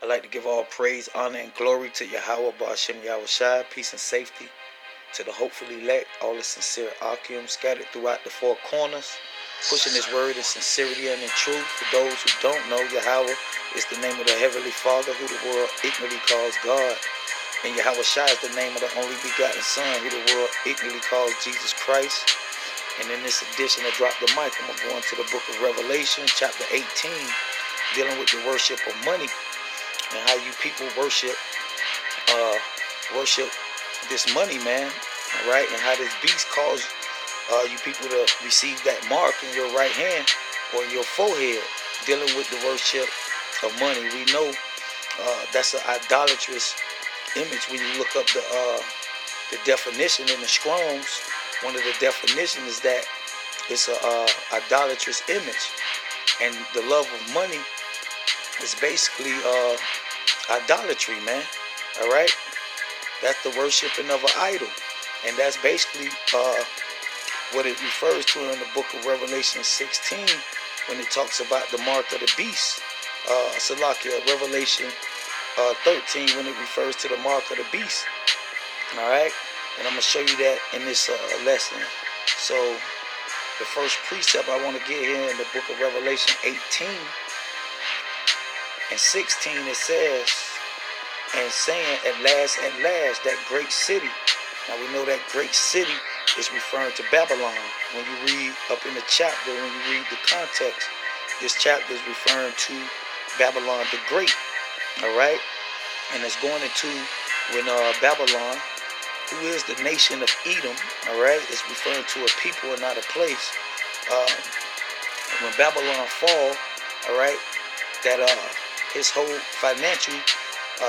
I'd like to give all praise, honor, and glory to Yahweh, Ba'ashem Yahushai, peace and safety to the hopefully elect, all the sincere Akim scattered throughout the four corners, pushing his word in sincerity and in truth. For those who don't know, Yahweh is the name of the Heavenly Father, who the world ignorantly calls God. And Yahushai is the name of the only begotten Son, who the world ignorantly calls Jesus Christ. And in this edition of Drop the Mic, I'm going to go into the book of Revelation, chapter 18, dealing with the worship of money and how you people worship this money, man. All right, and how this beast cause you people to receive that mark in your right hand or in your forehead, dealing with the worship of money. We know that's an idolatrous image. When you look up the definition in the Strong's, one of the definitions is that it's a idolatrous image, and the love of money is basically idolatry, man. All right, that's the worshiping of an idol, and that's basically what it refers to in the book of Revelation 16 when it talks about the mark of the beast. Salakia, Revelation 13 when it refers to the mark of the beast. All right, and I'm gonna show you that in this lesson. So the first precept I want to get here in the book of Revelation 18 and 16, it says, and saying, at last, that great city. Now we know that great city is referring to Babylon. When you read up in the chapter, when you read the context, this chapter is referring to Babylon the Great. All right, and it's going into when Babylon, who is the nation of Edom, all right, it's referring to a people and not a place. When Babylon fall, all right, that his whole financial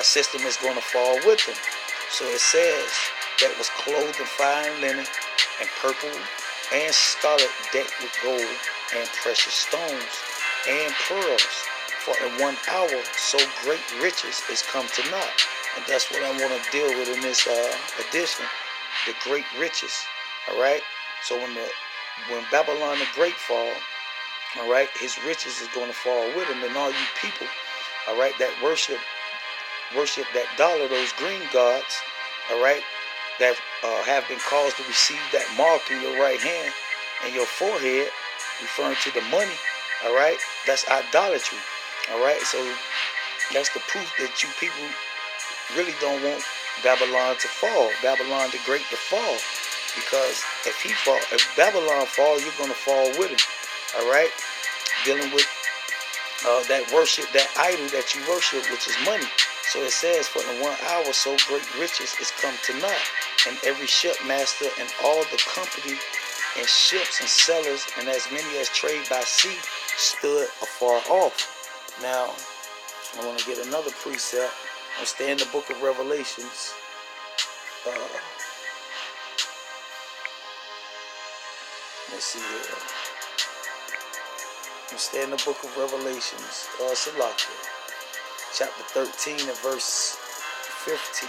system is going to fall with him. So it says that was clothed in fine linen and purple and scarlet, decked with gold and precious stones and pearls. For in 1 hour so great riches is come to naught. And that's what I want to deal with in this edition, the great riches. All right. So when Babylon the Great fall, all right, his riches is going to fall with him. And all you people, all right, that worship that dollar, those green gods, all right, that have been caused to receive that mark in your right hand and your forehead, referring to the money, all right, that's idolatry, all right. So that's the proof that you people really don't want Babylon to fall, Babylon the Great to fall, because if Babylon fall, you're gonna fall with him, all right. Dealing with that worship, that idol that you worship, which is money. So it says, for in 1 hour so great riches is come to naught, and every shipmaster and all the company and ships and sellers and as many as trade by sea stood afar off. Now, I want to get another precept. I'll stay in the book of Revelations. Let's see here. I'll stay in the book of Revelations. Salakia. Chapter 13 and verse 15.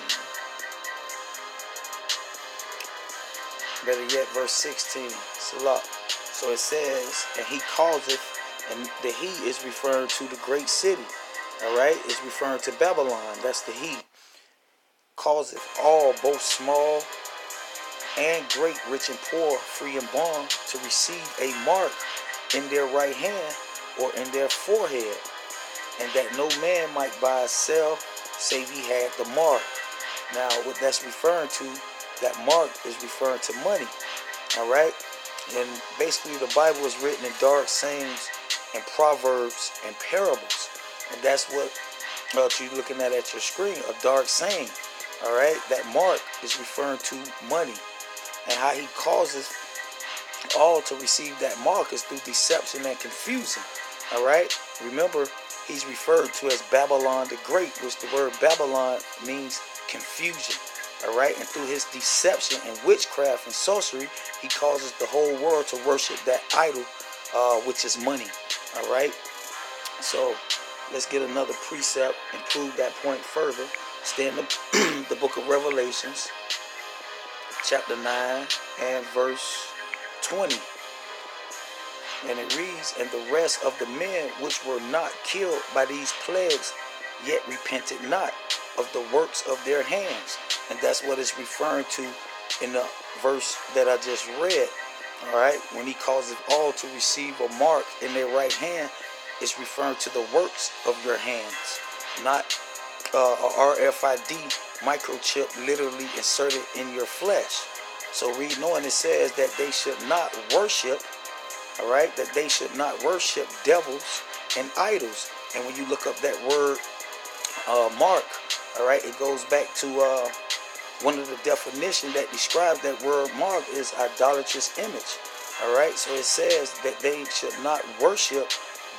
Better yet, verse 16. Salah. So it says, and he causeth, and the he is referring to the great city. All right, it's referring to Babylon. That's the he. Causeth all, both small and great, rich and poor, free and bond, to receive a mark in their right hand or in their forehead, and that no man might buy or sell save he had the mark. Now, what that's referring to, that mark is referring to money. All right, and basically the Bible is written in dark sayings and proverbs and parables. And that's what you're looking at your screen, a dark saying. All right, that mark is referring to money, and how he causes all to receive that mark is through deception and confusion. All right, remember, he's referred to as Babylon the Great, which the word Babylon means confusion. All right, and through his deception and witchcraft and sorcery, he causes the whole world to worship that idol, which is money. All right, so let's get another precept and prove that point further. Stay in the book of Revelations, chapter 9 and verse 20. And it reads, and the rest of the men which were not killed by these plagues yet repented not of the works of their hands. And that's what it's referring to in the verse that I just read. All right, when he causes all to receive a mark in their right hand, it's referring to the works of your hands, not a RFID microchip literally inserted in your flesh. So reading on, it says that they should not worship, all right, that they should not worship devils and idols. And when you look up that word mark, all right, it goes back to one of the definitions that describes that word mark is idolatrous image. All right, so it says that they should not worship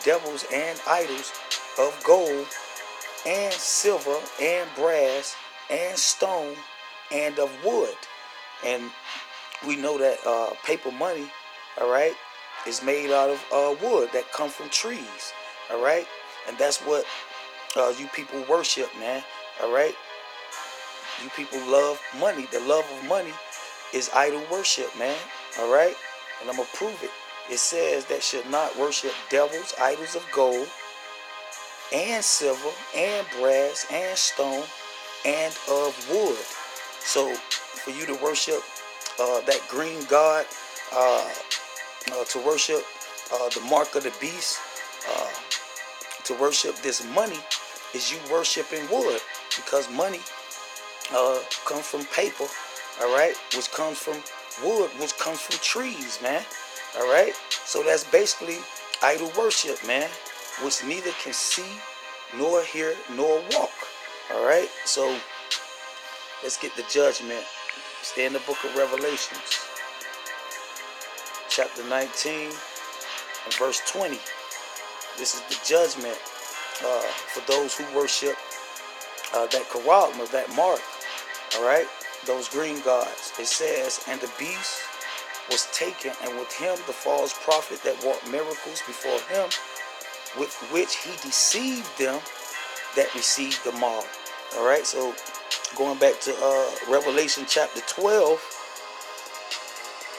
devils and idols of gold and silver and brass and stone and of wood. And we know that paper money, all right, is made out of wood that come from trees, all right, and that's what you people worship, man, all right. You people love money. The love of money is idol worship, man, all right, and I'm gonna prove it. It says that should not worship devils, idols of gold and silver and brass and stone and of wood. So for you to worship that green god, to worship the mark of the beast, uh, to worship this money, is you worshiping wood, because money comes from paper, all right, which comes from wood, which comes from trees, man, all right. So that's basically idol worship, man, which neither can see nor hear nor walk, all right. So let's get the judgment. Stay in the book of Revelations, chapter 19 and verse 20. This is the judgment for those who worship that karagma, that mark, all right, those green gods. It says, and the beast was taken, and with him the false prophet that wrought miracles before him, with which he deceived them that received the mark. All right, so going back to Revelation chapter 12,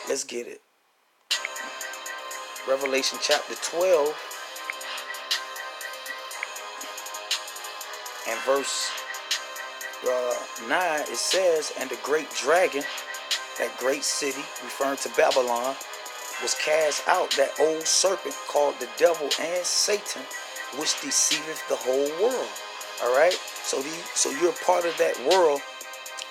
let's get it. Revelation chapter 12 and verse 9, it says, and the great dragon, that great city, referring to Babylon, was cast out, that old serpent called the devil and Satan, which deceiveth the whole world. All right, so you're part of that world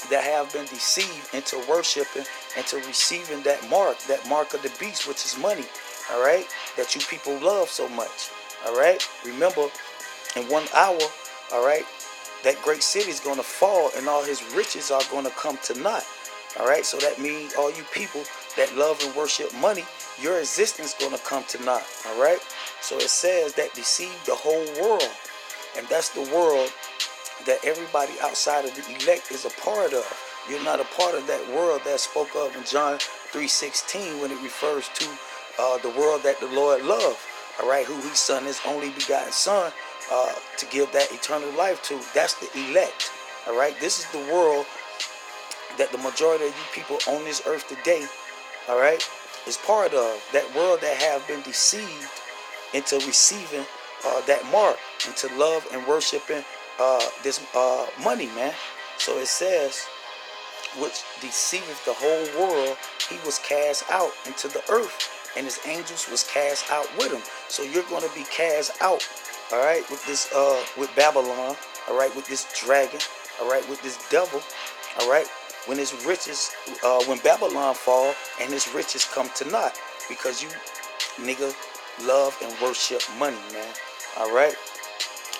that have been deceived into worshiping and to receiving that mark of the beast, which is money, all right, that you people love so much. All right, remember, in 1 hour, all right, that great city is going to fall and all his riches are going to come to naught. All right, so that means all you people that love and worship money, your existence is going to come to naught. All right, so it says that deceive the whole world, and that's the world that everybody outside of the elect is a part of. You're not a part of that world that spoke of in John 3:16 when it refers to the world that the Lord loved, all right, who he sent his only begotten son to give that eternal life to. That's the elect, all right. This is the world that the majority of you people on this earth today, all right, is part of. That world that have been deceived into receiving that mark, into love and worshiping this money, man. So it says, which deceiveth the whole world, he was cast out into the earth, and his angels was cast out with him. So you're going to be cast out, all right, with this with Babylon, all right, with this dragon, all right, with this devil, all right, when his riches, when Babylon fall and his riches come to naught, because you nigga love and worship money, man. All right,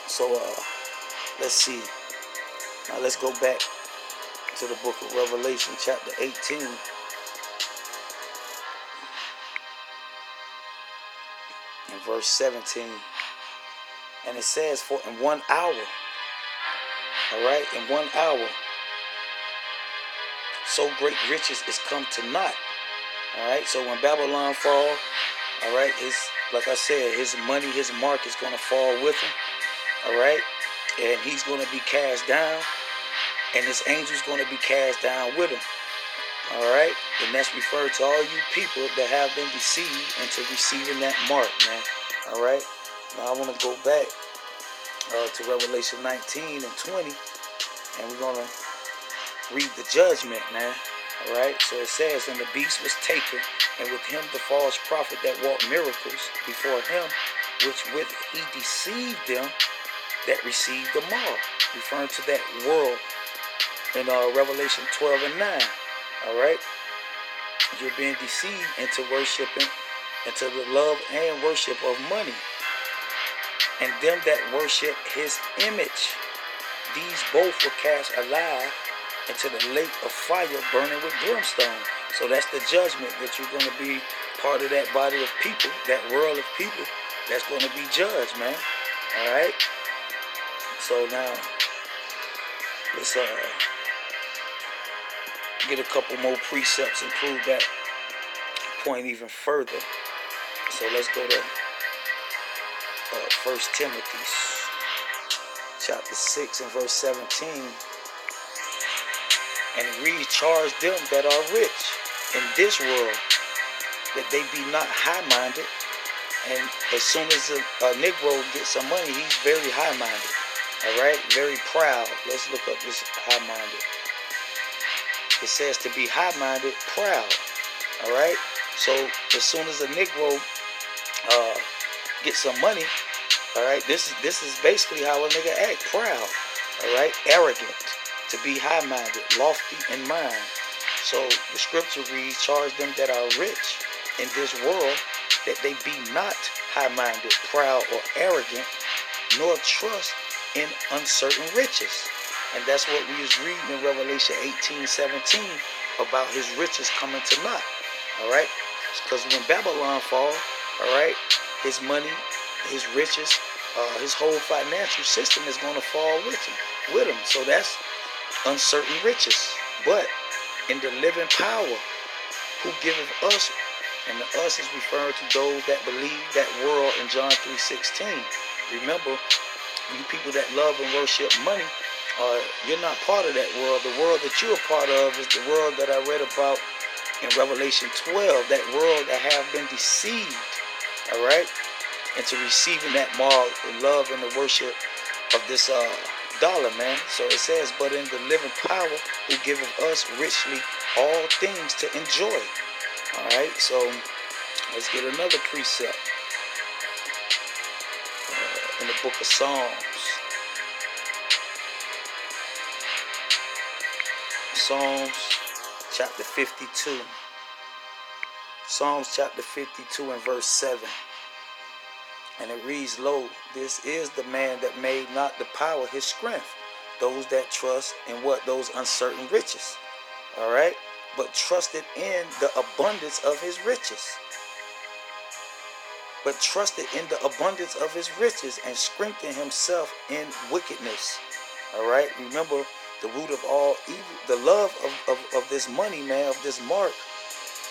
so let's see. Now let's go back to the book of Revelation, chapter 18. And verse 17. And it says, for in 1 hour, all right, in 1 hour, so great riches is come to naught. All right, so when Babylon fall, all right, his, like I said, his money, his mark is going to fall with him. All right, and he's going to be cast down, and his angel's going to be cast down with him. All right, and that's referred to all you people that have been deceived into receiving that mark, man. All right, now I want to go back to Revelation 19 and 20, and we're going to read the judgment, man. All right, so it says, and the beast was taken, and with him the false prophet that wrought miracles before him, which with he deceived them that received the mark, referring to that world in Revelation 12 and 9. All right, you're being deceived into worshiping, into the love and worship of money, and them that worship his image. These both were cast alive into the lake of fire burning with brimstone. So that's the judgment, that you're going to be part of that body of people, that world of people that's going to be judged, man. All right. So now let's get a couple more precepts and prove that point even further. So let's go to 1 Timothy chapter 6 and verse 17. And it reads, charge them that are rich in this world, that they be not high-minded. And as soon as a Negro gets some money, he's very high-minded. All right? Very proud. Let's look up this high-minded. It says to be high-minded, proud. All right? So as soon as a Negro gets some money, all right, this is basically how a nigga act, proud. All right? Arrogant. To be high-minded, lofty in mind. So the scripture reads, charge them that are rich in this world, that they be not high-minded, proud, or arrogant, nor trust in uncertain riches. And that's what we was reading in Revelation 18:17 about his riches coming to naught. All right? Because when Babylon fall, all right, his money, his riches, his whole financial system is going to fall with him. So that's uncertain riches. But in the living power, who giveth us, and the us is referring to those that believe that world in John 3:16. Remember, you people that love and worship money, you're not part of that world. The world that you're a part of is the world that I read about in Revelation 12, that world that have been deceived, all right, into receiving that mark, the love and the worship of this dollar, man. So it says, but in the living power, who giveth us richly all things to enjoy. All right, so let's get another precept in the book of Psalms. Psalms chapter 52. Psalms chapter 52 and verse 7. And it reads, lo, this is the man that made not the power his strength, those that trust in what? Those uncertain riches. All right? But trusted in the abundance of his riches. But trusted in the abundance of his riches and strengthened himself in wickedness. All right? Remember, the root of all evil, the love of this money, man, of this mark,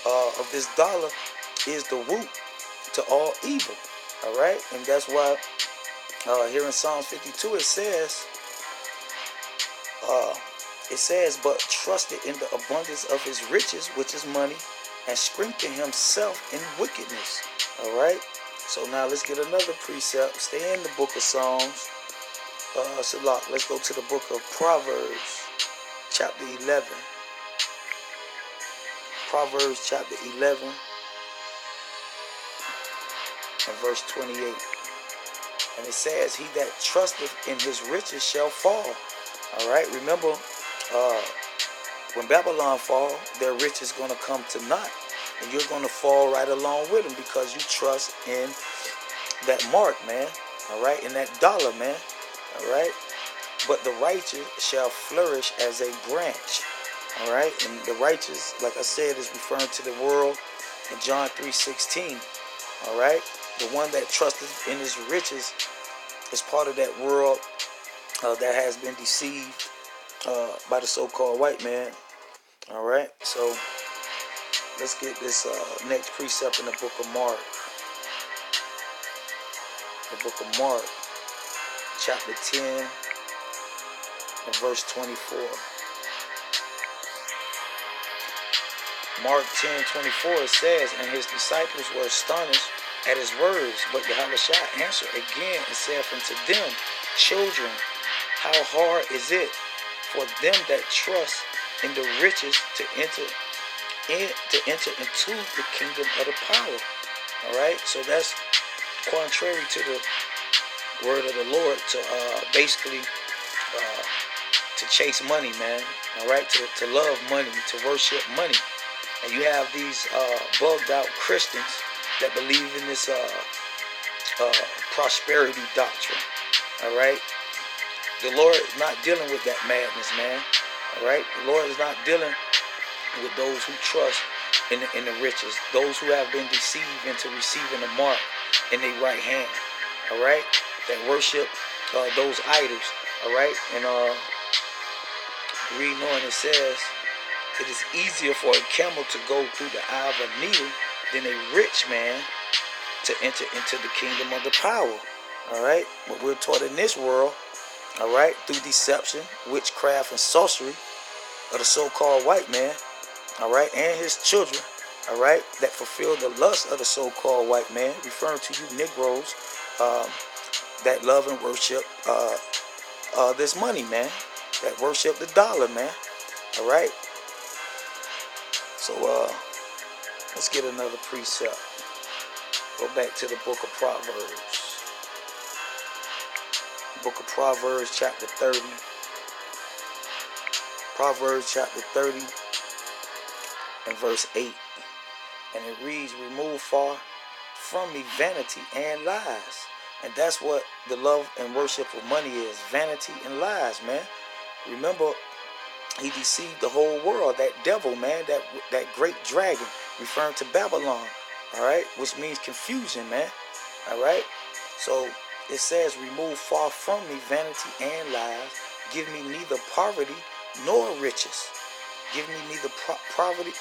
of this dollar, is the root to all evil. All right, and that's why here in Psalms 52 it says, but trusted in the abundance of his riches, which is money, and strengthened himself in wickedness. All right, so now let's get another precept. Stay in the book of Psalms. Let's go to the book of Proverbs, chapter 11. Proverbs chapter 11. And verse 28. And it says, he that trusteth in his riches shall fall. All right, remember, when Babylon fall, their riches is going to come to naught. And you're going to fall right along with them because you trust in that mark, man. All right, in that dollar, man. All right. But the righteous shall flourish as a branch. All right. And the righteous, like I said, is referring to the world in John 3:16. All right. The one that trusted in his riches is part of that world that has been deceived by the so-called white man. All right, so let's get this next precept in the book of Mark. The book of Mark, chapter 10 and verse 24. Mark 10:24, it says, and his disciples were astonished at his words, but Yahushua answered again and said unto them, children, how hard is it for them that trust in the riches to enter into the kingdom of the power. All right, so that's contrary to the word of the Lord to basically to chase money, man. All right, to love money, to worship money, and you have these bugged out Christians that believe in this prosperity doctrine. All right, the Lord is not dealing with that madness, man. All right, the Lord is not dealing with those who trust in the riches, those who have been deceived into receiving the mark in their right hand. All right, that worship those idols. All right, and reading on, it says, it is easier for a camel to go through the eye of a needle than a rich man to enter into the kingdom of the power. All right, but we're taught in this world, all right, through deception, witchcraft, and sorcery of the so-called white man, all right, and his children, all right, that fulfill the lust of the so-called white man, referring to you Negroes that love and worship this money, man, that worship the dollar, man. All right, so let's get another precept. Go back to the book of Proverbs. Book of Proverbs, chapter 30. Proverbs chapter 30 and verse 8. And it reads, remove far from me vanity and lies. And that's what the love and worship of money is, vanity and lies, man. Remember, he deceived the whole world, that devil, man, that great dragon, referring to Babylon, all right, which means confusion, man, all right. So it says, remove far from me vanity and lies. Give me neither poverty nor riches. Give me neither poverty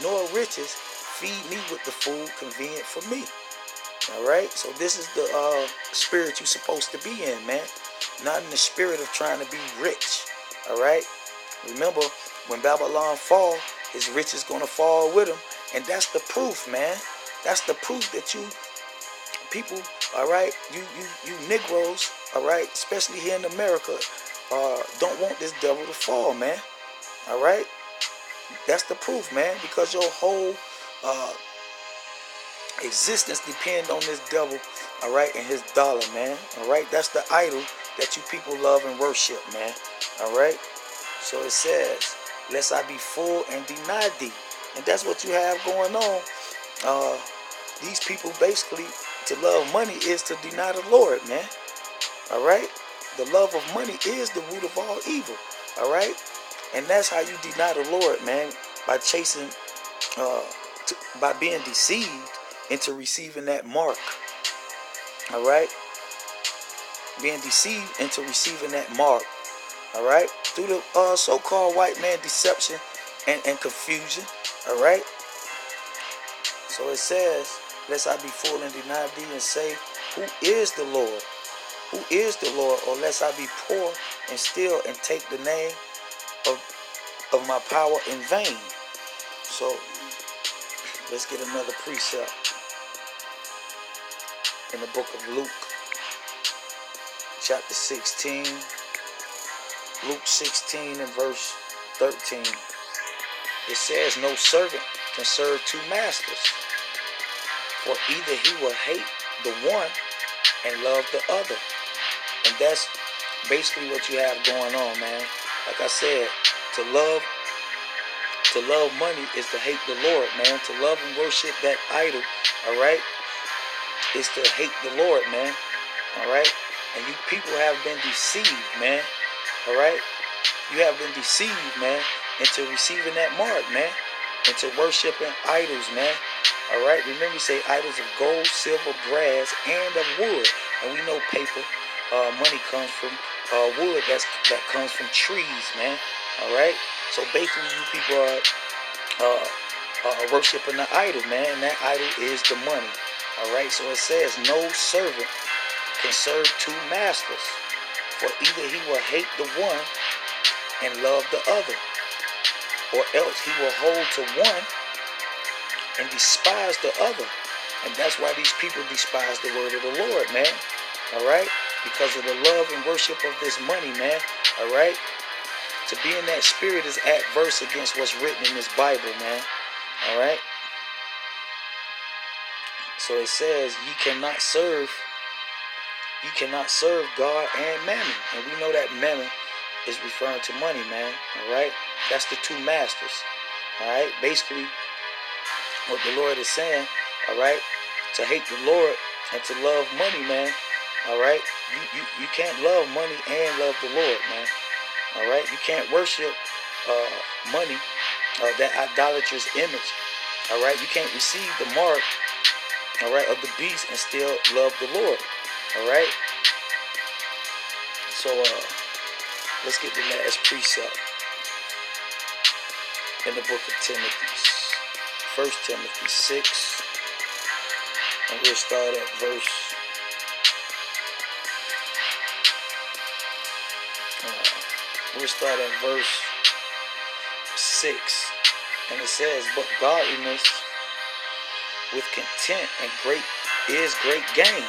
nor riches. Feed me with the food convenient for me. All right. So this is the spirit you're supposed to be in, man. Not in the spirit of trying to be rich. All right. Remember, when Babylon fall, his riches gonna fall with him, and that's the proof, man. That's the proof that you people, all right, you Negroes, all right, especially here in America, don't want this devil to fall, man. All right, that's the proof, man, because your whole existence depends on this devil, all right, and his dollar, man. All right, that's the idol that you people love and worship, man. All right, so it says, lest I be full and deny thee, and that's what you have going on. These people basically, to love money is to deny the Lord, man. All right, the love of money is the root of all evil. All right, and that's how you deny the Lord, man, by chasing, by being deceived into receiving that mark. All right, being deceived into receiving that mark. All right, through the so-called white man deception and confusion. All right, so it says, lest I be full and deny thee and say, who is the Lord? Who is the Lord? Or lest I be poor and steal and take the name of my power in vain. So let's get another precept in the book of Luke, chapter 16. Luke 16 and verse 13. It says, no servant can serve two masters, for either he will hate the one and love the other. And that's basically what you have going on, man. Like I said, to love money is to hate the Lord, man. To love and worship that idol, all right, is to hate the Lord, man. All right, and you people have been deceived, man. All right, you have been deceived, man, into receiving that mark, man, into worshiping idols, man. All right, remember, you say idols of gold, silver, brass, and of wood. And we know paper, money comes from wood that comes from trees, man. All right, so basically you people are worshiping the idol, man, and that idol is the money. All right, so it says, no servant can serve two masters, for either he will hate the one and love the other, or else he will hold to one and despise the other. And that's why these people despise the word of the Lord, man. All right, because of the love and worship of this money, man. All right. To be in that spirit is adverse against what's written in this Bible, man. All right. So it says you cannot serve God and mammon. And we know that mammon is referring to money, man. All right. That's the two masters. All right. Basically, what the Lord is saying, all right, to hate the Lord and to love money, man. All right. You can't love money and love the Lord, man. All right. You can't worship money, that idolatrous image. All right. You can't receive the mark, all right, of the beast and still love the Lord. All right. So let's get the last precept in the book of Timothy, 1 Timothy 6, and we'll start at verse. We'll start at verse 6, and it says, "But godliness with content and great gain."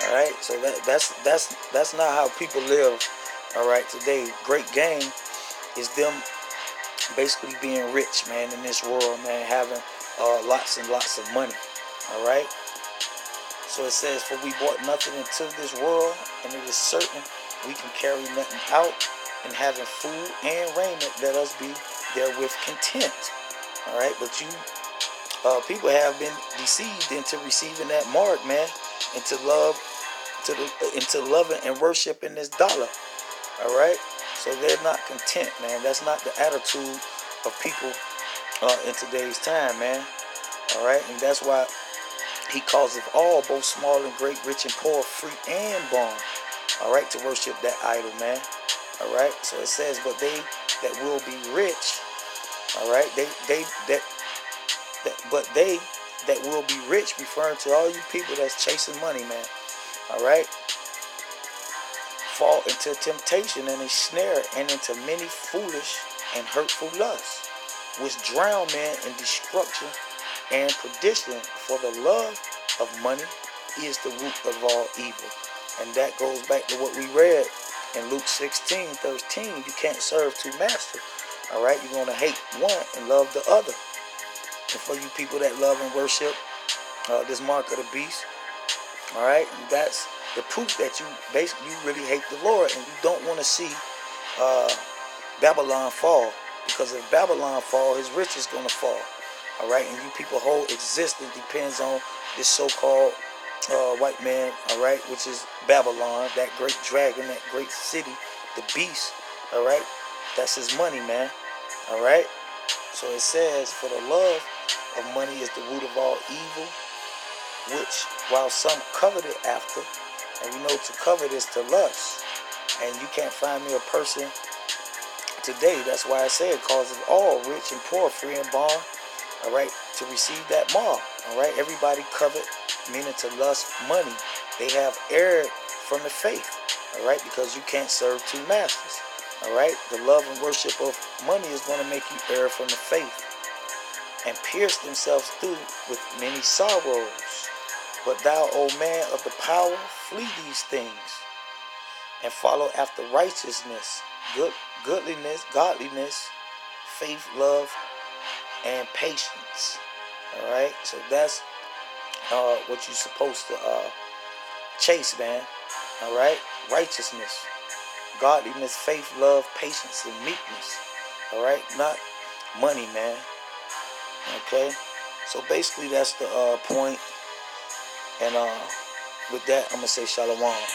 All right, so that's not how people live. All right, today, great gain is them basically being rich, man, in this world, man, having lots and lots of money. All right. So it says, "For we brought nothing into this world, and it is certain we can carry nothing out, and having food and raiment, let us be therewith content." All right, but people have been deceived into receiving that mark, man, into loving and worshiping this dollar. All right, so they're not content, man. That's not the attitude of people in today's time, man. All right, and that's why he causeth all, both small and great, rich and poor, free and bond, all right, to worship that idol, man. All right, so it says, "But they that will be rich," all right, but they that will be rich, referring to all you people that's chasing money, man. All right, fall into temptation and a snare, and into many foolish and hurtful lusts, which drown men in destruction and perdition. For the love of money is the root of all evil. And that goes back to what we read in Luke 16:13. You can't serve two masters. All right, you're going to hate one and love the other. And for you people that love and worship this mark of the beast, all right, that's the proof that you really hate the Lord, and you don't want to see Babylon fall. Because if Babylon fall, his rich is going to fall. All right, and you people whole existence depends on this so-called white man, all right, which is Babylon, that great dragon, that great city, the beast. All right, that's his money, man. All right, so it says, "For the love of money is the root of all evil, which while some coveted after," and you know to covet is to lust, and you can't find me a person today. That's why I say it causes all, rich and poor, free and bond, all right, to receive that mark. All right, everybody covet, meaning to lust money. They have erred from the faith. All right, because you can't serve two masters. All right, the love and worship of money is going to make you err from the faith and pierce themselves through with many sorrows. But thou, O man of the power, flee these things and follow after righteousness, goodliness, godliness, faith, love, and patience. All right, so that's what you're supposed to chase, man. All right, righteousness, godliness, faith, love, patience, and meekness. All right, not money, man. Okay, so basically that's the point. And with that, I'm gonna say shalom.